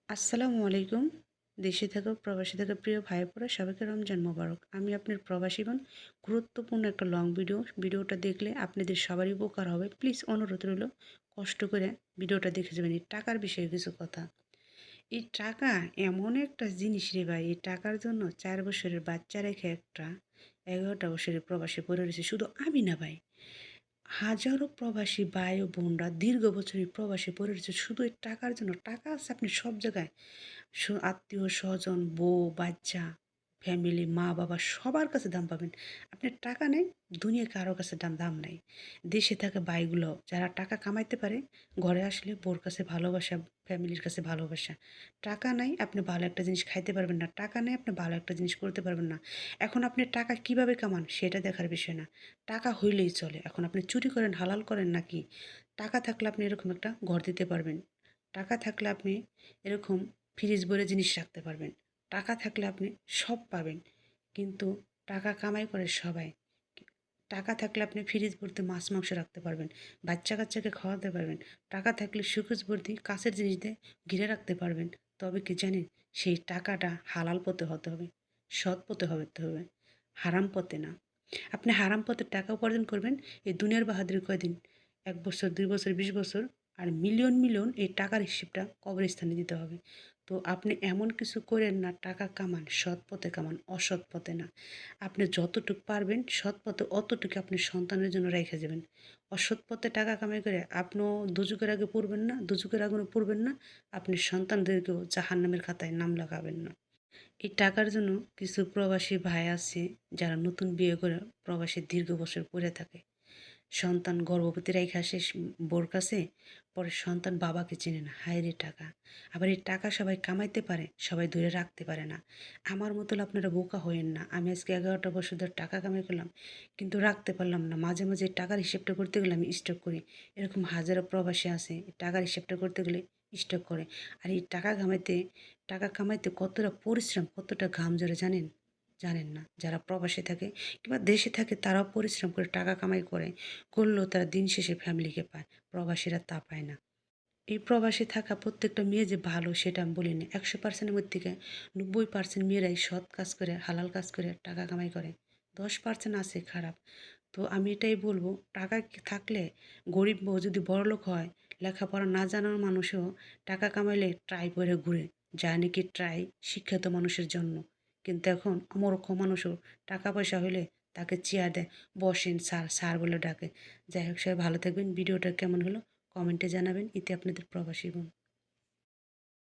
আসসালামু আলাইকুম। দেশে থাকা প্রবাসী থাকা প্রিয় ভাই বোনেরা সবাইকে রমজান মোবারক। আমি আপনার প্রবাসী বোন। গুরুত্বপূর্ণ একটা লং ভিডিওটা দেখলে আপনাদের সবারই উপকার হবে। প্লিজ অনুরোধ রইল, কষ্ট করে ভিডিওটা দেখে যাবেন। এই টাকার বিষয়ে কিছু কথা। এই টাকা এমন একটা জিনিস রে ভাই, এই টাকার জন্য 4 বছরের বাচ্চা রেখে একটা 11টা বছরের প্রবাসী পড়ে রয়েছে। শুধু আমি না ভাই, হাজারো প্রবাসী ভাই ও বোনরা দীর্ঘ বছরই প্রবাসে পড়ে রয়েছে শুধু এই টাকার জন্য। টাকা আছে আপনি সব জায়গায়, আত্মীয় স্বজন, বউ বাচ্চা, ফ্যামিলি, মা বাবা সবার কাছে দাম পাবেন। আপনার টাকা নেই, দুনিয়া কারো কাছে দাম নাই। দেশে থাকা ভাইগুলো যারা টাকা কামাইতে পারে, ঘরে আসলে বোর কাছে ভালোবাসা, ফ্যামিলির কাছে ভালোবাসা। টাকা নাই, আপনি ভালো একটা জিনিস খাইতে পারবেন না। টাকা নেই, আপনি ভালো একটা জিনিস করতে পারবেন না। এখন আপনি টাকা কিভাবে কামান সেটা দেখার বিষয় না। টাকা হইলেই চলে। এখন আপনি চুরি করেন, হালাল করেন নাকি? টাকা থাকলে আপনি এরকম একটা ঘর দিতে পারবেন। টাকা থাকলে আপনি এরকম ফ্রিজ ভরে জিনিস রাখতে পারবেন। টাকা থাকলে আপনি সব পাবেন। কিন্তু টাকা কামাই করে সবাই। টাকা থাকলে আপনি ফ্রিজ ভর্তি মাছ মাংস রাখতে পারবেন। বাচ্চা কাচ্চাকে খাওয়াতে পারবেন। টাকা থাকলে সুকেস ভর্তি কাঁচের জিনিস দিয়ে ঘিরে রাখতে পারবেন। তবে কি জানেন? সেই টাকাটা হালাল পথে হতে হবে। সৎ পথে হতে হবে। হারাম পথে না। আপনি হারাম পথে টাকা উপার্জন করবেন, এই দুনিয়ার বাহাদুরি কয়দিন? ১ বছর, ২ বছর, ২০ বছর, আর মিলিয়ন এই টাকার হিসেবটা কবরস্থানে দিতে হবে। তো আপনি এমন কিছু করেন না, টাকা কামান, সৎ পথে কামান, অসৎ পথে না। আপনি যতটুক পারবেন সৎ পথে অতটুকু আপনি সন্তানের জন্য রেখে যাবেন। অসৎ পথে টাকা কামাই করে আপনিও দোজখের আগে পড়বেন না, দোজখের আগুনে পড়বেন না, আপনি সন্তানদেরকেও জাহান্নামের খাতায় নাম লাগাবেন না। এই টাকার জন্য কিছু প্রবাসী ভাই আছে যারা নতুন বিয়ে করে প্রবাসী দীর্ঘ বছর পড়ে থাকে। সন্তান গর্ভবতী রাইখা আসে বউর কাছে, পরে সন্তান বাবাকে চেনে না। হায় রে টাকা! আবার এই টাকা সবাই কামাইতে পারে, সবাই ধরে রাখতে পারে না। আমার মতো আপনারা বোকা হয়েন না। আমি আজকে 11টা বছর ধরে টাকা কামাই করলাম, কিন্তু রাখতে পারলাম না। মাঝে মাঝে এই টাকার হিসেবটা করতে গেলে আমি স্টক করি। এরকম হাজারো প্রবাসী আছে, এই টাকার হিসেবটা করতে গেলে স্টক করে। আর এই টাকা কামাইতে কতটা পরিশ্রম, কতটা ঘাম ঝরে জানেন? জানেন না। যারা প্রবাসে থাকে কিংবা দেশে থাকে তারাও পরিশ্রম করে টাকা কামাই করে, করলেও তারা দিন শেষে ফ্যামিলিকে পায়। প্রবাসীরা তা পায় না। এই প্রবাসে থাকা প্রত্যেকটা মেয়ে যে ভালো সেটা আমি বলি না। 100% এর মধ্যে থেকে 90% মেয়েরাই সৎ কাজ করে, হালাল কাজ করে টাকা কামাই করে। 10% আছে খারাপ। তো আমি এটাই বলব, টাকা থাকলে গরিব বউ যদি বড়লোক হয়, লেখাপড়া না জানার মানুষও টাকা কামাইলে ট্রাই করে ঘুরে। যা নাকি ট্রাই শিক্ষিত মানুষের জন্য। কিন্তু এখন মূর্খ মানুষও টাকা পয়সা হইলে তাকে চেয়ার দেয়, বসেন স্যার, স্যার বলে ডাকে। যাই হোক, সবাই ভালো থাকবেন। ভিডিওটা কেমন হলো কমেন্টে জানাবেন। এতে আপনাদের প্রবাসী বোন।